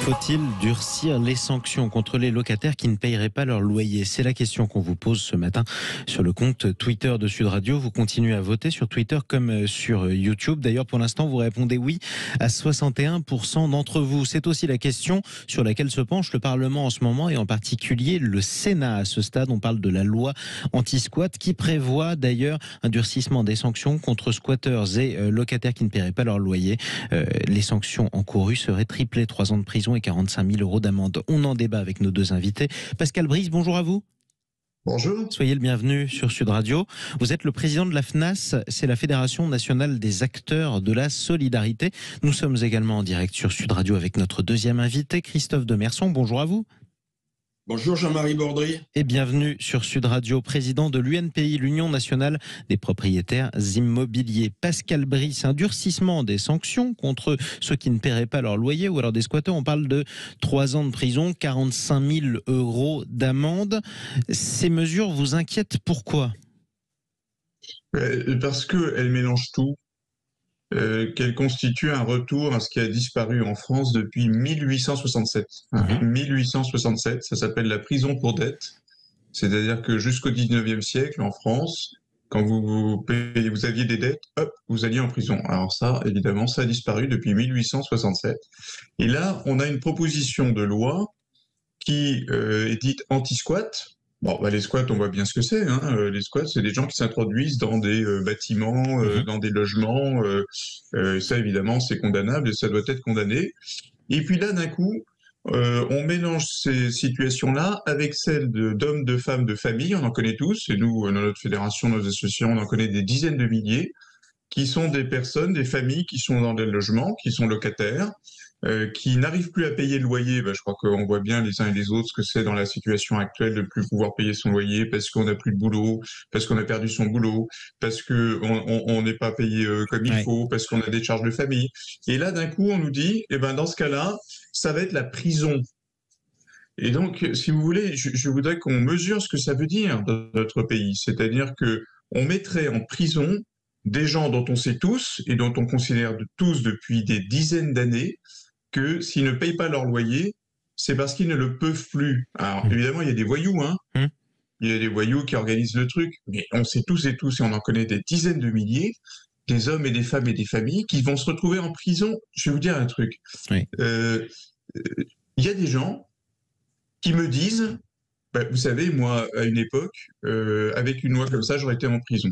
Faut-il durcir les sanctions contre les locataires qui ne paieraient pas leur loyer? C'est la question qu'on vous pose ce matin sur le compte Twitter de Sud Radio. Vous continuez à voter sur Twitter comme sur YouTube. D'ailleurs, pour l'instant, vous répondez oui à 61% d'entre vous. C'est aussi la question sur laquelle se penche le Parlement en ce moment et en particulier le Sénat. À ce stade, on parle de la loi anti-squat qui prévoit d'ailleurs un durcissement des sanctions contre squatteurs et locataires qui ne paieraient pas leur loyer. Les sanctions encourues seraient triplées, 3 ans de prison et 45 000 € d'amende. On en débat avec nos deux invités. Pascal Brice, bonjour à vous. Bonjour. Soyez le bienvenu sur Sud Radio. Vous êtes le président de la FNAS, c'est la Fédération nationale des acteurs de la solidarité. Nous sommes également en direct sur Sud Radio avec notre deuxième invité, Christophe Demerson. Bonjour à vous. Bonjour Jean-Marie Bordry. Et bienvenue sur Sud Radio, président de l'UNPI, l'Union nationale des propriétaires immobiliers. Pascal Brice, un durcissement des sanctions contre ceux qui ne paieraient pas leur loyer ou alors des squatteurs. On parle de 3 ans de prison, 45 000 € d'amende. Ces mesures vous inquiètent, pourquoi ? Parce qu'elle mélange tout, qu'elle constitue un retour à ce qui a disparu en France depuis 1867. 1867, ça s'appelle la prison pour dette. C'est-à-dire que jusqu'au 19e siècle, en France, quand vous aviez des dettes, hop, vous alliez en prison. Alors ça, évidemment, ça a disparu depuis 1867. Et là, on a une proposition de loi qui est dite anti-squat. Bon, les squats, on voit bien ce que c'est. Les squats, c'est des gens qui s'introduisent dans des bâtiments, dans des logements. Ça, évidemment, c'est condamnable et ça doit être condamné. Et puis là, d'un coup, on mélange ces situations-là avec celles d'hommes, de femmes, de familles. On en connaît tous. Et nous, dans notre fédération, nos associations, on en connaît des dizaines de milliers, qui sont des personnes, des familles qui sont dans des logements, qui sont locataires, qui n'arrivent plus à payer le loyer. Je crois qu'on voit bien les uns et les autres ce que c'est dans la situation actuelle de plus pouvoir payer son loyer parce qu'on n'a plus de boulot, parce qu'on a perdu son boulot, parce que on n'est pas payé comme il faut, parce qu'on a des charges de famille. Et là, d'un coup, on nous dit, dans ce cas-là, ça va être la prison. Et donc, si vous voulez, je voudrais qu'on mesure ce que ça veut dire dans notre pays. C'est-à-dire que on mettrait en prison des gens dont on sait tous et dont on considère tous depuis des dizaines d'années que s'ils ne payent pas leur loyer, c'est parce qu'ils ne le peuvent plus. Alors, évidemment, il y a des voyous, Il y a des voyous qui organisent le truc, mais on sait tous et tous, et on en connaît des dizaines de milliers, des hommes et des femmes et des familles qui vont se retrouver en prison. Je vais vous dire un truc. Oui. Il y a des gens qui me disent, vous savez, moi, à une époque, avec une loi comme ça, j'aurais été en prison.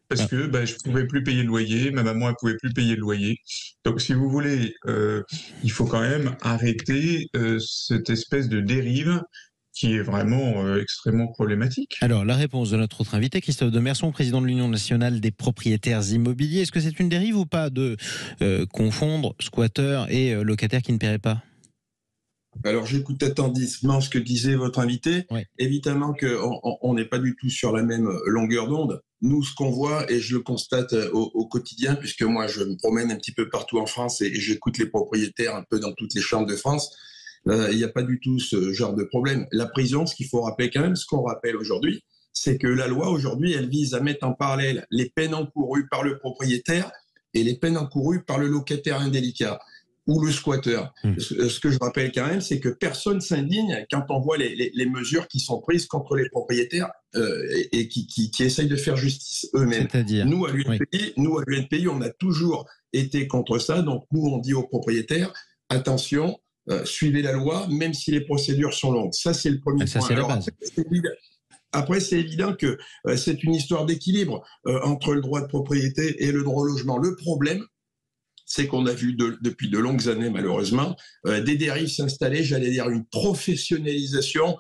Parce que je pouvais plus payer le loyer, ma maman elle pouvait plus payer le loyer. Donc si vous voulez, il faut quand même arrêter cette espèce de dérive qui est vraiment extrêmement problématique. Alors la réponse de notre autre invité, Christophe Demerson, président de l'Union nationale des propriétaires immobiliers. Est-ce que c'est une dérive ou pas de confondre squatteurs et locataires qui ne paieraient pas ? Alors, j'écoute attentivement ce que disait votre invité. Oui. Évidemment qu'on n'est pas du tout sur la même longueur d'onde. Nous, ce qu'on voit, et je le constate au quotidien, puisque moi, je me promène un petit peu partout en France et j'écoute les propriétaires un peu dans toutes les chambres de France, il n'y a pas du tout ce genre de problème. La prison, ce qu'il faut rappeler quand même, ce qu'on rappelle aujourd'hui, c'est que la loi, aujourd'hui, elle vise à mettre en parallèle les peines encourues par le propriétaire et les peines encourues par le locataire indélicat ou le squatteur. Ce que je rappelle quand même, c'est que personne s'indigne quand on voit les mesures qui sont prises contre les propriétaires et qui essayent de faire justice eux-mêmes. C'est-à-dire nous, à l'UNPI, on a toujours été contre ça. Donc, nous, on dit aux propriétaires, attention, suivez la loi, même si les procédures sont longues. Ça, c'est le premier point. C'est la base. Après, c'est évident que c'est une histoire d'équilibre entre le droit de propriété et le droit au logement. Le problème, c'est qu'on a vu depuis de longues années, malheureusement, des dérives s'installer, j'allais dire une professionnalisation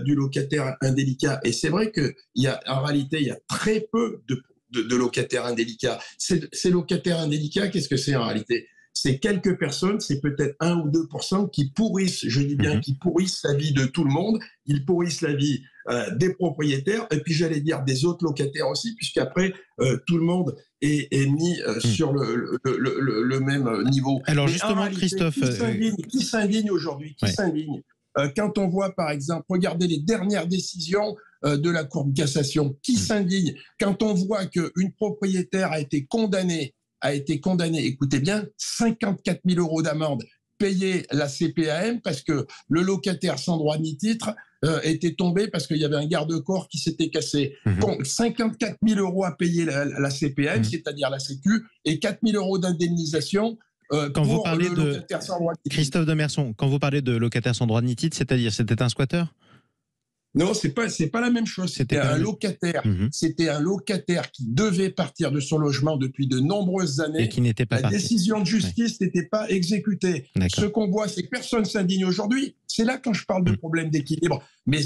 du locataire indélicat. Et c'est vrai qu'en réalité, il y a très peu de locataires indélicats. Ces locataires indélicats, qu'est-ce que c'est en réalité ? C'est quelques personnes, c'est peut-être 1 ou 2% qui pourrissent, je dis bien qui pourrissent la vie de tout le monde, ils pourrissent la vie des propriétaires, et puis j'allais dire des autres locataires aussi, puisqu'après, tout le monde est mis sur le même niveau. Alors justement, réalité, Christophe... Qui s'indigne aujourd'hui ? Qui s'indigne ? Quand on voit, par exemple, regardez les dernières décisions de la Cour de cassation, qui s'indigne ? Quand on voit qu'une propriétaire a été condamnée, écoutez bien, 54 000 € d'amende. payer la CPAM parce que le locataire sans droit ni titre était tombé parce qu'il y avait un garde-corps qui s'était cassé. 54 000 € à payer la CPAM, c'est-à-dire la Sécu, et 4 000 € d'indemnisation quand vous parlez de locataire sans droit ni titre. Christophe Demerson, quand vous parlez de locataire sans droit ni titre, c'est-à-dire c'était un squatter? Non, c'est pas la même chose. C'était un locataire. C'était un locataire qui devait partir de son logement depuis de nombreuses années. Et qui n'était pas parti. La décision de justice n'était pas exécutée. Ce qu'on voit, c'est que personne s'indigne aujourd'hui. C'est là quand je parle de problème d'équilibre. Mais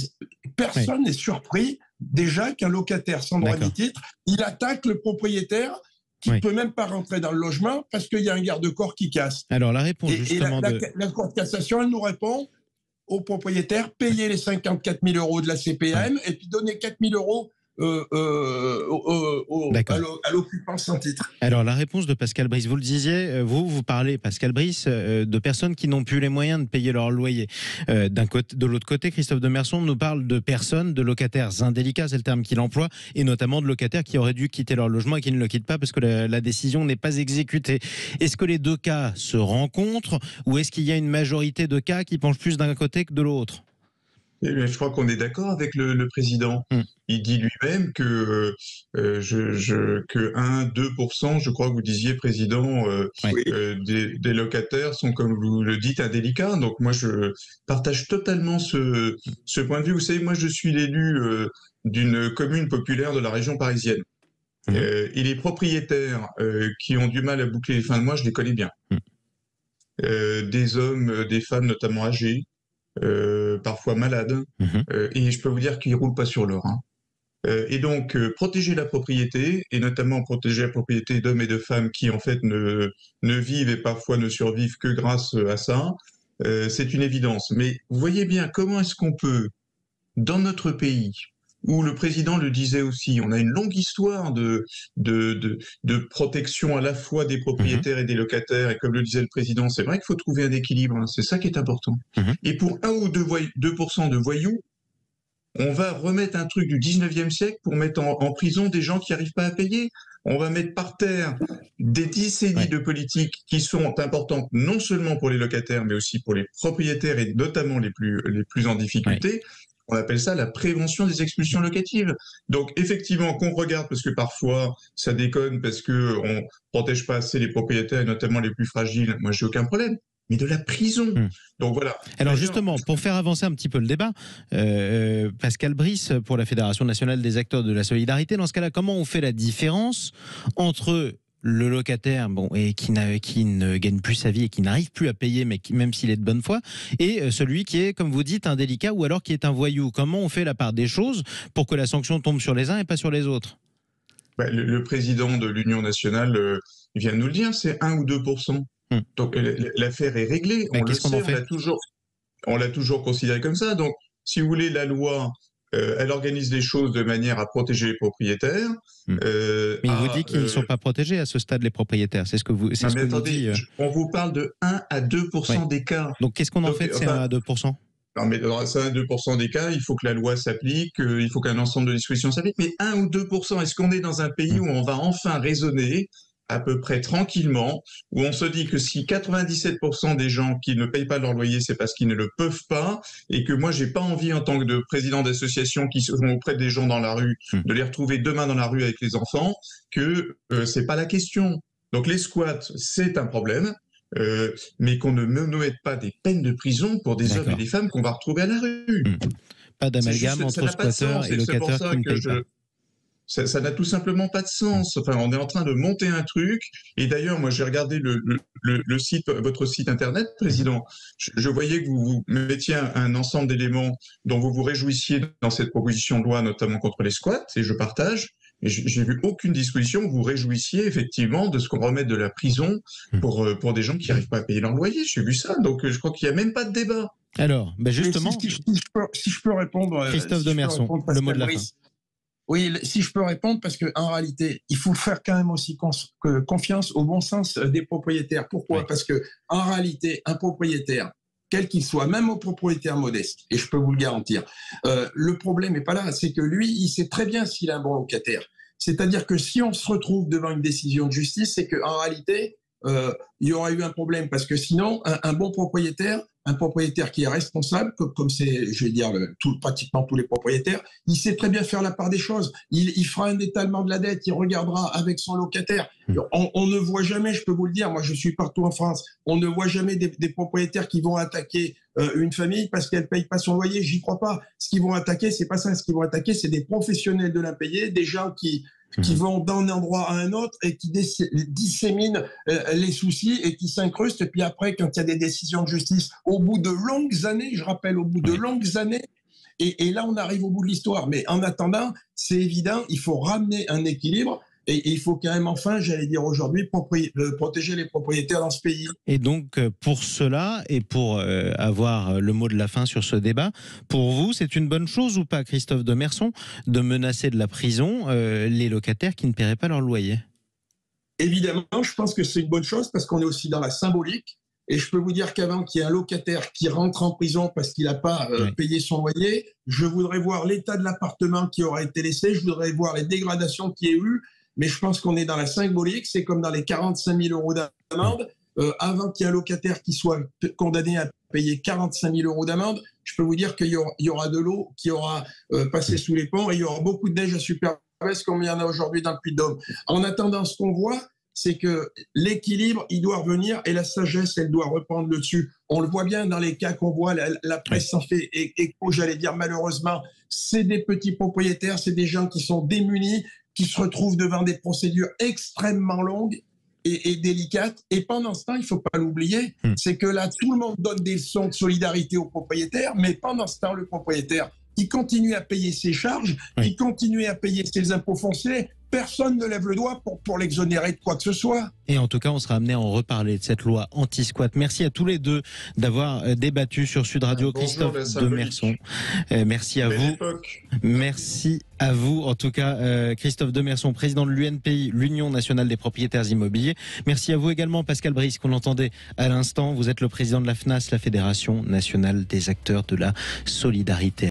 personne n'est surpris déjà qu'un locataire sans droit ni titre, il attaque le propriétaire qui ne peut même pas rentrer dans le logement parce qu'il y a un garde-corps qui casse. Alors la réponse justement la Cour de cassation, elle nous répond aux propriétaires, payer les 54 000 € de la CPAM et puis donner 4 000 € à l'occupant sans titre. Alors la réponse de Pascal Brice, vous le disiez, vous parlez, Pascal Brice, de personnes qui n'ont plus les moyens de payer leur loyer. De l'autre côté, Christophe Demerson nous parle de personnes, de locataires indélicats, c'est le terme qu'il emploie, et notamment de locataires qui auraient dû quitter leur logement et qui ne le quittent pas parce que la décision n'est pas exécutée. Est-ce que les deux cas se rencontrent ou est-ce qu'il y a une majorité de cas qui penchent plus d'un côté que de l'autre? Eh bien, je crois qu'on est d'accord avec le président. Il dit lui-même que 1-2%, je crois que vous disiez, président, des locataires sont, comme vous le dites, indélicats. Donc moi, je partage totalement ce point de vue. Vous savez, moi, je suis l'élu d'une commune populaire de la région parisienne. Et les propriétaires qui ont du mal à boucler les fins de mois, je les connais bien. Des hommes, des femmes notamment âgées, parfois malades, et je peux vous dire qu'ils roulent pas sur l'or. Et donc, protéger la propriété, et notamment protéger la propriété d'hommes et de femmes qui, en fait, ne vivent et parfois ne survivent que grâce à ça, c'est une évidence. Mais vous voyez bien comment est-ce qu'on peut, dans notre pays, où le président le disait aussi, on a une longue histoire de protection à la fois des propriétaires et des locataires, et comme le disait le président, c'est vrai qu'il faut trouver un équilibre, c'est ça qui est important. Et pour 1 ou 2% de voyous, on va remettre un truc du 19e siècle pour mettre en prison des gens qui n'arrivent pas à payer. On va mettre par terre des décennies de politiques qui sont importantes non seulement pour les locataires, mais aussi pour les propriétaires et notamment les plus en difficulté. On appelle ça la prévention des expulsions locatives. Donc effectivement, qu'on regarde, parce que parfois ça déconne, parce qu'on protège pas assez les propriétaires, et notamment les plus fragiles, moi j'ai aucun problème. Mais de la prison. Donc voilà. Alors justement, pour faire avancer un petit peu le débat, Pascal Brice, pour la Fédération nationale des acteurs de la solidarité, dans ce cas-là, comment on fait la différence entre le locataire et qui ne gagne plus sa vie et qui n'arrive plus à payer, mais même s'il est de bonne foi, et celui qui est, comme vous dites, indélicat ou alors qui est un voyou? Comment on fait la part des choses pour que la sanction tombe sur les uns et pas sur les autres? Le président de l'Union nationale vient de nous le dire, c'est 1 ou 2%. Donc l'affaire est réglée. On le sait, on l'a toujours considéré comme ça. Donc, si vous voulez, la loi, elle organise les choses de manière à protéger les propriétaires. Mais il vous dit qu'ils ne sont pas protégés à ce stade, les propriétaires. C'est ce que vous attendez, on vous parle de 1 à 2% d'écart. Donc, qu'est-ce qu'on en fait de ces 1 à 2%? Non, mais dans 1 à 2% des cas, il faut que la loi s'applique, il faut qu'un ensemble de dispositions s'applique. Mais 1 ou 2%, est-ce qu'on est dans un pays où on va enfin raisonner à peu près tranquillement, où on se dit que si 97% des gens qui ne payent pas leur loyer, c'est parce qu'ils ne le peuvent pas, et que moi, j'ai pas envie, en tant que président d'association qui sont auprès des gens dans la rue, de les retrouver demain dans la rue avec les enfants, que c'est pas la question. Donc les squats, c'est un problème, mais qu'on ne mette pas des peines de prison pour des hommes et des femmes qu'on va retrouver à la rue. Pas d'amalgame entre squatteurs et locataires qui ne payent pas. Ça n'a tout simplement pas de sens. Enfin, on est en train de monter un truc. Et d'ailleurs, moi, j'ai regardé le site, votre site internet, président. Je voyais que vous mettiez un ensemble d'éléments dont vous vous réjouissiez dans cette proposition de loi, notamment contre les squats, et je partage. Et j'ai vu aucune disposition où vous réjouissiez effectivement de ce qu'on remette de la prison pour des gens qui n'arrivent pas à payer leur loyer. J'ai vu ça. Donc, je crois qu'il n'y a même pas de débat. Alors, justement. Si je peux répondre. Christophe Demerson, le mot de la fin. Oui, si je peux répondre, parce qu'en réalité, il faut faire quand même aussi confiance au bon sens des propriétaires. Pourquoi ? Parce qu'en réalité, un propriétaire, quel qu'il soit, même au propriétaire modeste, et je peux vous le garantir, le problème n'est pas là, c'est que lui, il sait très bien s'il a un bon locataire. C'est-à-dire que si on se retrouve devant une décision de justice, c'est qu'en réalité, il y aurait eu un problème. Parce que sinon, un bon propriétaire, un propriétaire qui est responsable, comme c'est, je vais dire, pratiquement tous les propriétaires, il sait très bien faire la part des choses. Il fera un étalement de la dette, il regardera avec son locataire. On ne voit jamais, je peux vous le dire, moi je suis partout en France, on ne voit jamais des propriétaires qui vont attaquer une famille parce qu'elle ne paye pas son loyer. J'y crois pas. Ce qu'ils vont attaquer, c'est pas ça. Ce qu'ils vont attaquer, c'est des professionnels de l'impayé, des gens qui vont d'un endroit à un autre et qui disséminent les soucis et qui s'incrustent. Et puis après, quand il y a des décisions de justice, au bout de longues années, je rappelle, au bout de longues années, et là, on arrive au bout de l'histoire. Mais en attendant, c'est évident, il faut ramener un équilibre. Et il faut quand même enfin, j'allais dire aujourd'hui, protéger les propriétaires dans ce pays. Et donc, pour cela, et pour avoir le mot de la fin sur ce débat, pour vous, c'est une bonne chose ou pas, Christophe Demerson, de menacer de la prison les locataires qui ne paieraient pas leur loyer? Évidemment, je pense que c'est une bonne chose parce qu'on est aussi dans la symbolique. Et je peux vous dire qu'avant qu'il y ait un locataire qui rentre en prison parce qu'il n'a pas payé son loyer, je voudrais voir l'état de l'appartement qui aura été laissé, je voudrais voir les dégradations qu'il y a eu. Mais je pense qu'on est dans la symbolique, c'est comme dans les 45 000 € d'amende. Avant qu'il y ait un locataire qui soit condamné à payer 45 000 € d'amende, je peux vous dire qu'il y aura de l'eau qui aura passé sous les ponts et il y aura beaucoup de neige à Superbès comme il y en a aujourd'hui dans le Puy-de-Dôme. En attendant, ce qu'on voit, c'est que l'équilibre, il doit revenir et la sagesse, elle doit reprendre le dessus. On le voit bien dans les cas qu'on voit, la presse s'en fait écho, j'allais dire malheureusement, c'est des petits propriétaires, c'est des gens qui sont démunis, qui se retrouvent devant des procédures extrêmement longues et délicates. Et pendant ce temps, il ne faut pas l'oublier, c'est que là, tout le monde donne des leçons de solidarité aux propriétaires, mais pendant ce temps, le propriétaire, il continue à payer ses charges, il continue à payer ses impôts fonciers. Personne ne lève le doigt pour l'exonérer de quoi que ce soit. Et en tout cas, on sera amené à en reparler de cette loi anti-squat. Merci à tous les deux d'avoir débattu sur Sud Radio. Christophe Demerson, merci à vous. Merci à vous. En tout cas, Christophe Demerson, président de l'UNPI, l'Union nationale des propriétaires immobiliers. Merci à vous également, Pascal Brice, qu'on entendait à l'instant. Vous êtes le président de la FNAS, la Fédération nationale des acteurs de la solidarité.